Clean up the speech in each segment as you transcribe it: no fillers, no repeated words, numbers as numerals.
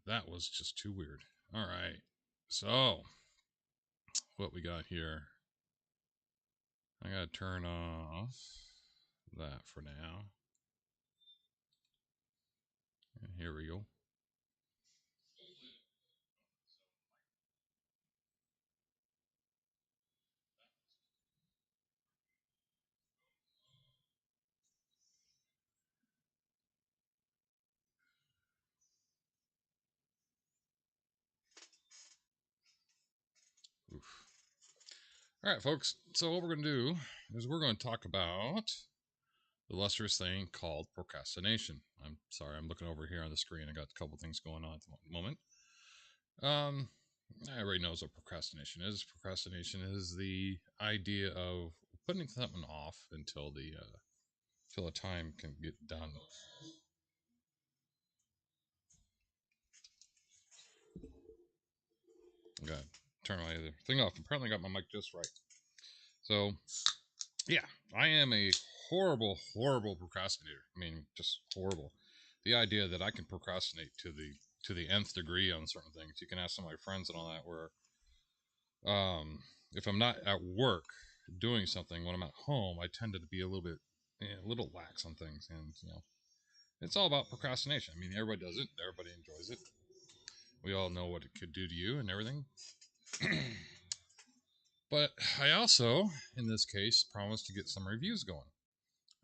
That was just too weird. All right. So, what we got here? I gotta turn off that for now. And here we go. Oof. All right, folks. So, what we're gonna do is we're gonna talk about the lustrous thing called procrastination. I'm sorry, I'm looking over here on the screen. I got a couple things going on at the moment. Um, Everybody knows what procrastination is. Procrastination is the idea of putting something off until the time can get done. Got turn my other thing off. Apparently, got my mic just right. So, yeah, I am a horrible procrastinator. I mean, just horrible. The idea that I can procrastinate to the nth degree on certain things. You can ask some of my friends and all that. Where, if I'm not at work doing something, when I'm at home, I tend to be a little bit, a little lax on things, and it's all about procrastination. I mean, everybody does it. Everybody enjoys it. We all know what it could do to you and everything. But I also, in this case, promised to get some reviews going.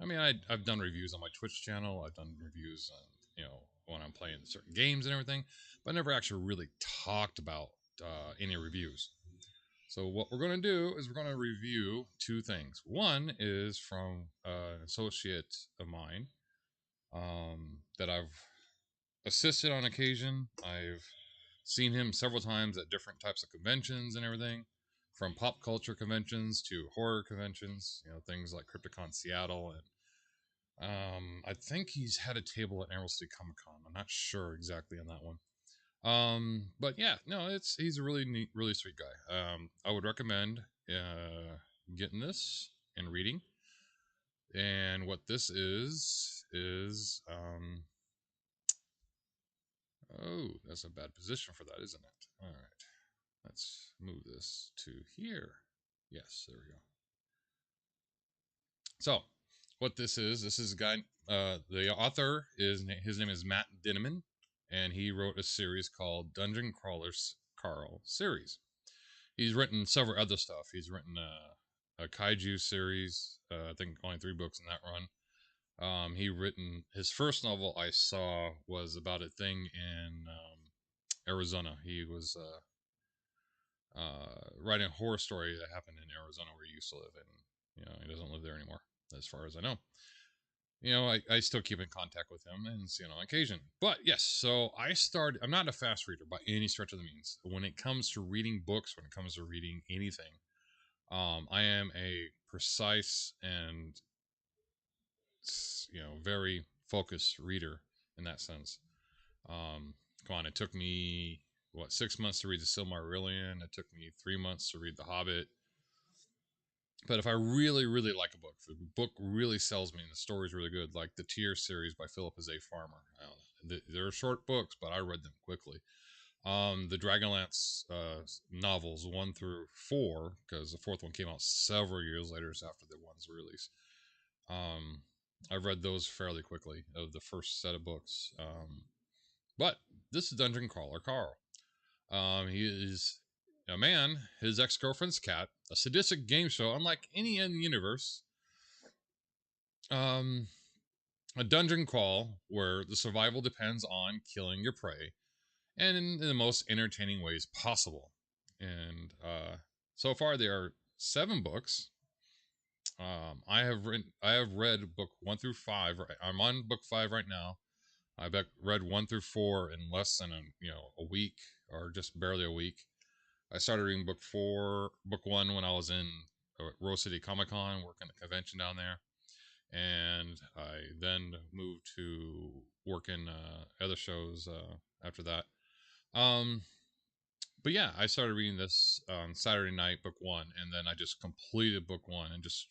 I mean, I've done reviews on my Twitch channel. I've done reviews on, when I'm playing certain games and everything, but I never actually really talked about any reviews. So what we're going to do is we're going to review two things. One is from an associate of mine that I've assisted on occasion. I've seen him several times at different types of conventions and everything, from pop culture conventions to horror conventions. Things like Crypticon Seattle, and I think he's had a table at Emerald City Comic Con. I'm not sure exactly on that one. But yeah, no, he's a really neat, really sweet guy. I would recommend getting this and reading. And what this is oh, that's a bad position for that, isn't it? All right. Let's move this to here. Yes, there we go. So, what this is a guy. The author is his name is Matt Dinneman, and he wrote a series called Dungeon Crawlers Carl series. He's written several other stuff. He's written a kaiju series. I think only 3 books in that run. He written his first novel I saw was about a thing in Arizona. He was writing a horror story that happened in Arizona where he used to live, and he doesn't live there anymore, as far as I know. I still keep in contact with him and see him on occasion. But yes, so I'm not a fast reader by any stretch of the means. When it comes to reading books, when it comes to reading anything, I am a precise and very focused reader in that sense. Come on, it took me 6 months to read the Silmarillion. It took me 3 months to read The Hobbit. But if I really, really like a book, if the book really sells me and the story's really good, like the Tear series by Philip A. Farmer. They're short books, but I read them quickly. The Dragonlance novels 1 through 4, because the 4th one came out several years later after the one's release. I've read those fairly quickly of the first set of books. But this is Dungeon Crawler Carl. He is a man, his ex-girlfriend's cat, a sadistic game show unlike any in the universe. A dungeon crawl where the survival depends on killing your prey, and in the most entertaining ways possible. And so far there are 7 books. I have read book 1 through 5. I'm on book 5 right now. I read 1 through 4 in less than a week, or just barely a week. I started reading book 1 when I was in Rose City Comic Con, working the convention down there, and I then moved to work in other shows after that. But yeah, I started reading this on Saturday night, book 1, and then I just completed book 1 and just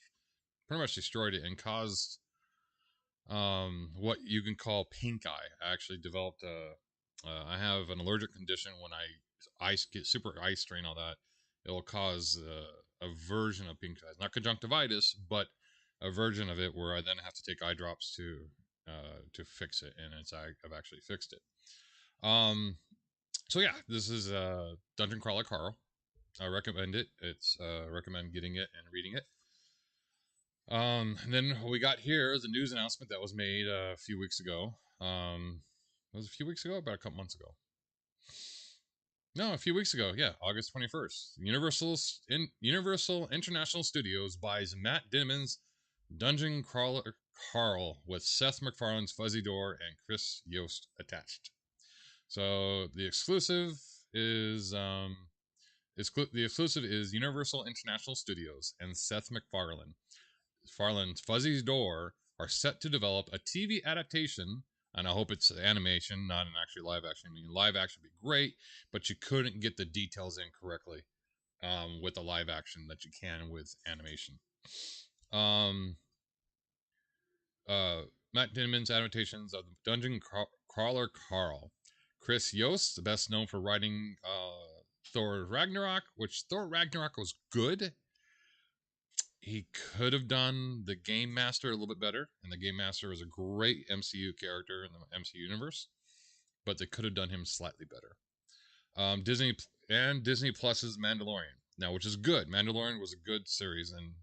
pretty much destroyed it and caused what you can call pink eye. I actually developed I have an allergic condition. When I ice get super ice strain, all that, it'll cause a version of pink eyes, not conjunctivitis, but a version of it where I then have to take eye drops to fix it, and I've actually fixed it. So yeah, this is Dungeon Crawler Carl. I recommend it. It's recommend getting it and reading it. And then we got here the news announcement that was made a few weeks ago. It was a few weeks ago, about a couple months ago. No, a few weeks ago. Yeah, August 21st. Universal International Studios buys Matt Dinman's Dungeon Crawler Carl with Seth MacFarlane's Fuzzy Door and Chris Yost attached. So the exclusive is Universal International Studios and Seth MacFarlane. Farland's Fuzzy's Door are set to develop a TV adaptation, and I hope it's animation, not an actually live action. I mean, live action would be great, but you couldn't get the details in correctly with the live action that you can with animation. Um, Matt Dinman's adaptations of the Dungeon Crawler Carl. Chris Yost, the best known for writing Thor Ragnarok, which Thor Ragnarok was good. He could have done the Game Master a little bit better, and the Game Master is a great MCU character in the MCU universe, but they could have done him slightly better. Disney Plus's Mandalorian, now, which is good. Mandalorian was a good series, and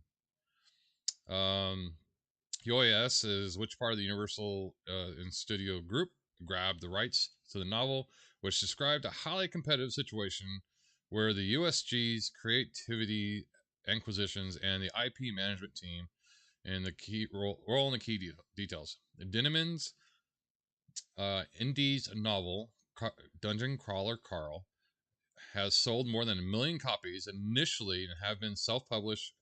UAS is which part of the Universal and Studio Group grabbed the rights to the novel, which described a highly competitive situation where the USG's creativity acquisitions and the IP management team and the key role in the key details. Dinneman's Indies novel Dungeon Crawler Carl has sold more than 1 million copies initially and have been self-published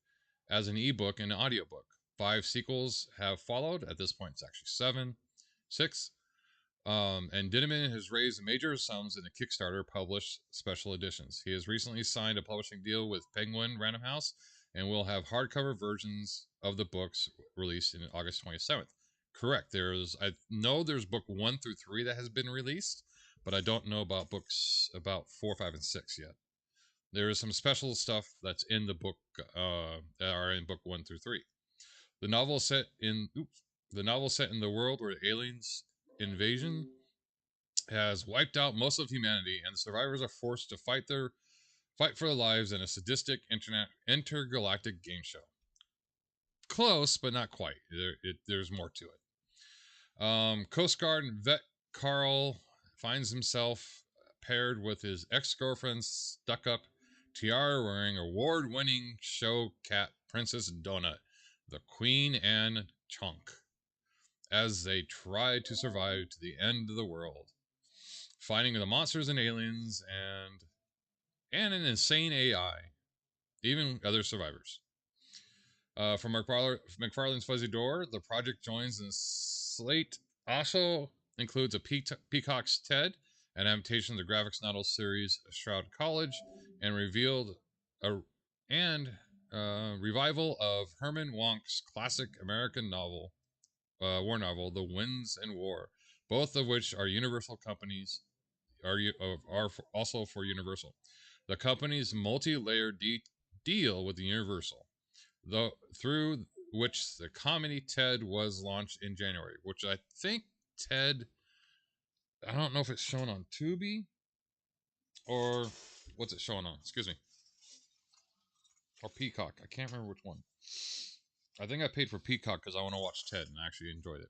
as an ebook and an audiobook. 5 sequels have followed. At this point, it's actually 6. And Dinneman has raised major sums in the Kickstarter published special editions. He has recently signed a publishing deal with Penguin Random House and will have hardcover versions of the books released in August 27th. Correct. I know there's book 1 through 3 that has been released, but I don't know about books about 4, 5, and 6 yet. There is some special stuff that's in the book that are in book 1 through 3. The novel set in the world where aliens invasion has wiped out most of humanity, and the survivors are forced to fight for their lives in a sadistic intergalactic game show. Close, but not quite. There's more to it. Coast Guard vet Carl finds himself paired with his ex-girlfriend's stuck-up, tiara-wearing, award-winning show cat Princess Donut, the Queen Anne Chunk, as they try to survive to the end of the world, fighting the monsters and aliens and an insane AI, even other survivors. From MacFarlane's Fuzzy Door, the project joins the slate also includes a Peacock's Ted, an adaptation of the graphics novel series Shroud College, and revealed a revival of Herman Wonk's classic American novel, war novel, The Winds and War, both of which are Universal companies, are also for Universal. The company's multi-layered deal with the Universal, through which the comedy Ted was launched in January, which I think Ted, I don't know if it's shown on Tubi or what's it showing on? Excuse me. Or Peacock. I can't remember which one. I think I paid for Peacock because I want to watch Ted and I actually enjoyed it.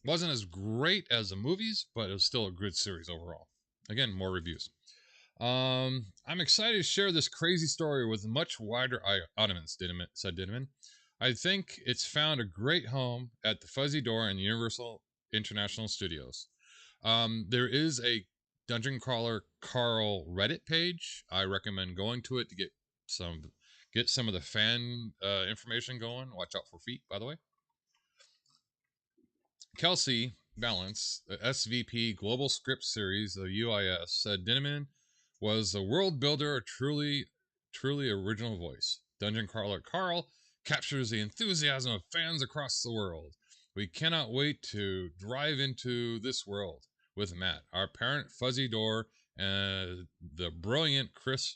Wasn't as great as the movies, but it was still a good series overall. Again, more reviews. I'm excited to share this crazy story with a much wider audience, said Dinneman. I think it's found a great home at the Fuzzy Door and Universal International Studios. There is a Dungeon Crawler Carl Reddit page. I recommend going to it to get some of the fan information going. Watch out for feet, by the way. Kelsey Balance, the SVP Global Script Series of UIS, said Dinneman was a world builder, a truly original voice. Dungeon Crawler Carl captures the enthusiasm of fans across the world. We cannot wait to drive into this world with Matt. Our parent Fuzzy Door and the brilliant Chris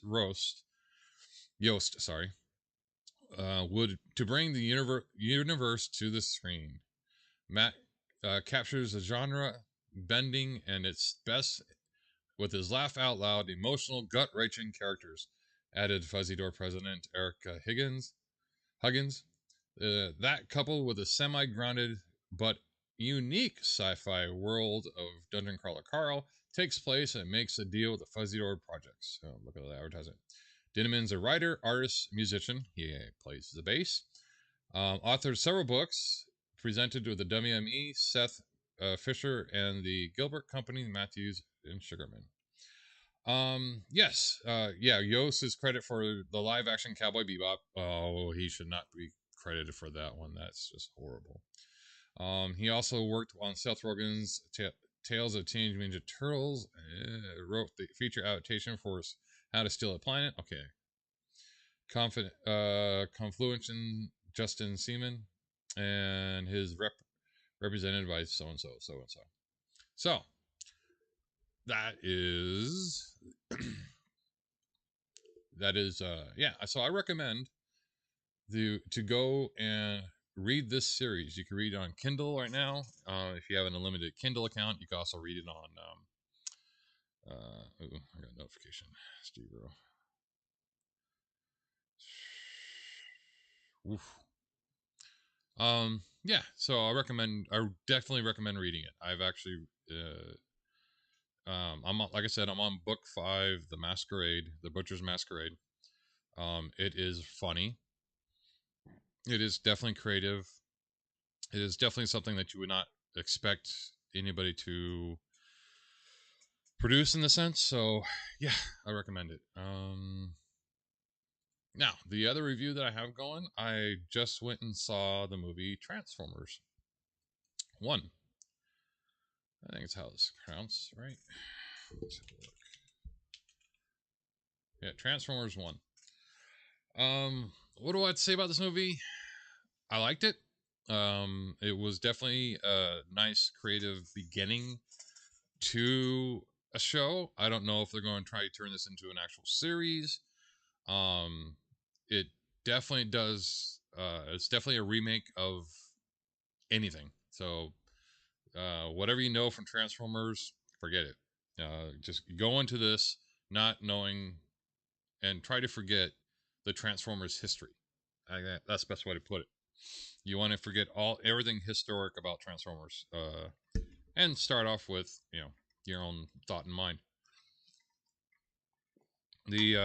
Yost, sorry, would to bring the universe to the screen. Matt captures a genre bending and its best with his laugh out loud, emotional, gut wrenching characters. Added Fuzzy Door president Eric Huggins. That coupled with a semi grounded but unique sci fi world of Dungeon Crawler Carl takes place and makes a deal with the Fuzzy Door projects. So look at the advertisement. Dinneman's a writer, artist, musician. He plays the bass. Authored several books, presented with the WME, Seth Fisher, and the Gilbert Company, Matthews and Sugarman. Yes, yeah, Yost is credit for the live action Cowboy Bebop. Oh, he should not be credited for that one. That's just horrible. He also worked on Seth Rogen's Tales of Teenage Mutant Ninja Turtles. Wrote the feature adaptation for How to Steal a Planet. Okay. Confluence Justin Seaman, and his represented by so and so, so and so. So that is yeah. So I recommend to go and read this series. You can read it on Kindle right now. If you have an unlimited Kindle account, you can also read it on. I got a notification, Steve Bro. Oof. Yeah. So I definitely recommend reading it. I've actually, I'm like I said, I'm on book 5, The Masquerade, The Butcher's Masquerade. It is funny. It is definitely creative. It is definitely something that you would not expect anybody to produce in the sense. So yeah, I recommend it. Now the other review that I have going, I just went and saw the movie Transformers 1. I think it's how it's pronounced, right? Let's have a look. Yeah, Transformers 1. What do I have to say about this movie? I liked it. It was definitely a nice creative beginning to a show. I don't know if they're going to try to turn this into an actual series. It definitely does. It's definitely a remake of anything. So, whatever you know from Transformers, forget it. Just go into this not knowing and try to forget the Transformers history. That's the best way to put it. You want to forget everything historic about Transformers, and start off with your own thought in mind. The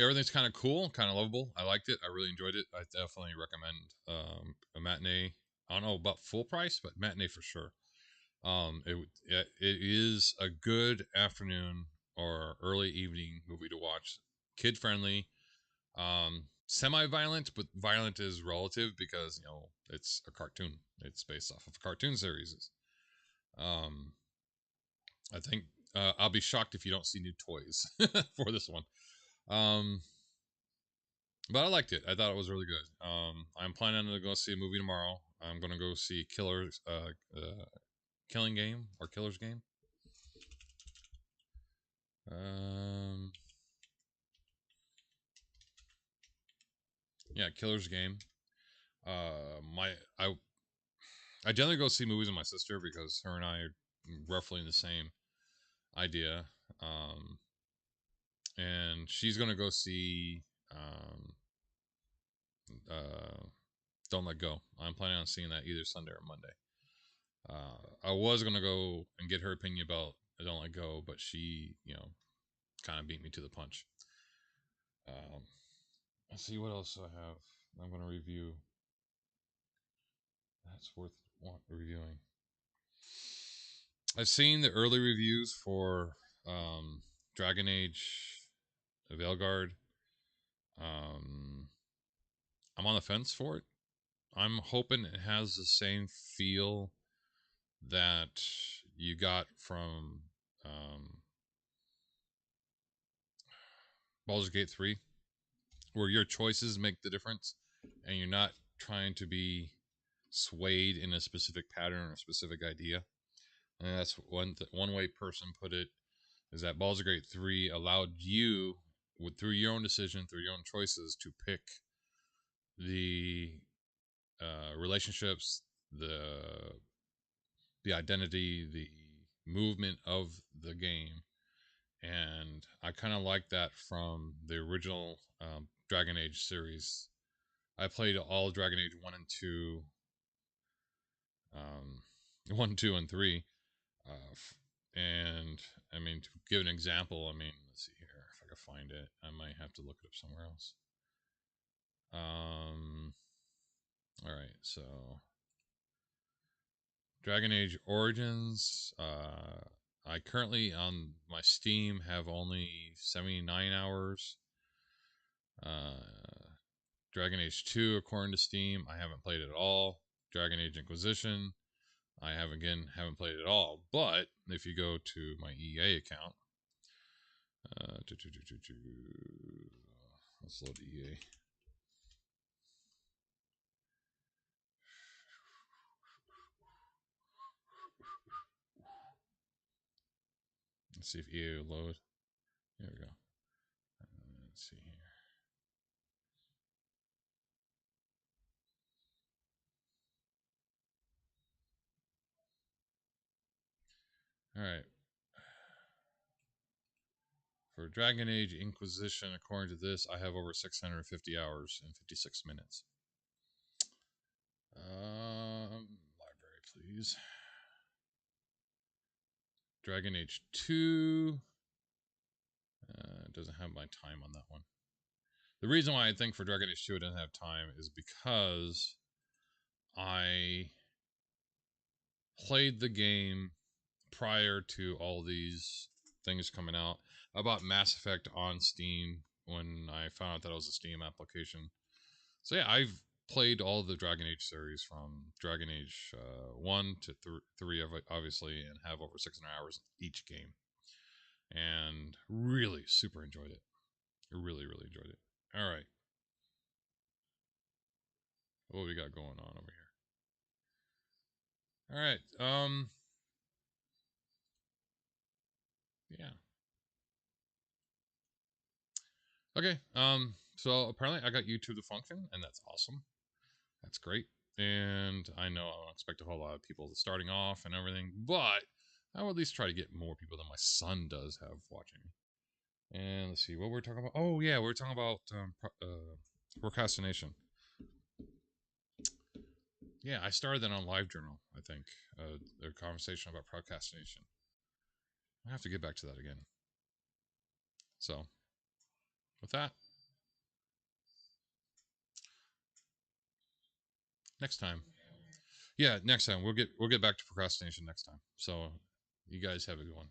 everything's kind of cool, kind of lovable. I liked it. I really enjoyed it. I definitely recommend a matinee. I don't know about full price, but matinee for sure. It is a good afternoon or early evening movie to watch. Kid friendly, semi-violent, but violent is relative because it's a cartoon. It's based off of a cartoon series. Um, I think I'll be shocked if you don't see new toys for this one. Um, but I liked it. I thought it was really good. I'm planning to go see a movie tomorrow. I'm gonna go see Killing Game or Killer's Game. Um, yeah, Killer's Game. My I generally go see movies with my sister because her and I are roughly in the same idea. Um, and she's gonna go see uh, Don't Let Go. I'm planning on seeing that either Sunday or Monday. I was gonna go and get her opinion about Don't Let Go, but she, kind of beat me to the punch. Um, let's see what else I have. I'm gonna review. That's worth reviewing. I've seen the early reviews for Dragon Age Veilguard. I'm on the fence for it. I'm hoping it has the same feel that you got from Baldur's Gate 3, where your choices make the difference and you're not trying to be swayed in a specific pattern or a specific idea. And that's one way person put it, is that Baldur's Gate 3 allowed you, through your own decision, through your own choices, to pick the relationships, the identity, the movement of the game. And I kind of like that from the original Dragon Age series. I played all Dragon Age 1 and 2, 1, 2, and 3. And I mean, to give an example, I mean, let's see here if I can find it. I might have to look it up somewhere else. All right, so Dragon Age Origins. I currently on my Steam have only 79 hours. Dragon Age 2, according to Steam, I haven't played it at all. Dragon Age Inquisition, I haven't played it at all. But if you go to my EA account, let's load EA. Let's see if EA will load. There we go. Let's see here. All right. For Dragon Age Inquisition, according to this, I have over 650 hours and 56 minutes. Library, please. Dragon Age 2. It doesn't have my time on that one. The reason why I think for Dragon Age 2 it doesn't have time is because I played the game prior to all these things coming out. I bought Mass Effect on Steam when I found out that it was a Steam application. So yeah, I've played all the Dragon Age series from Dragon Age 1 to 3, obviously, and have over 600 hours each game. And really super enjoyed it. Really, really enjoyed it. All right. What we got going on over here? All right. Yeah. Okay. So apparently I got YouTube to function, and that's awesome. That's great. And I know I don't expect a whole lot of people starting off and everything, but I will at least try to get more people than my son does have watching me. And let's see what we're talking about. Oh yeah, we're talking about procrastination. Yeah, I started that on LiveJournal. I think a conversation about procrastination. I have to get back to that again. So with that, next time. Yeah, next time we'll get back to procrastination next time. So you guys have a good one.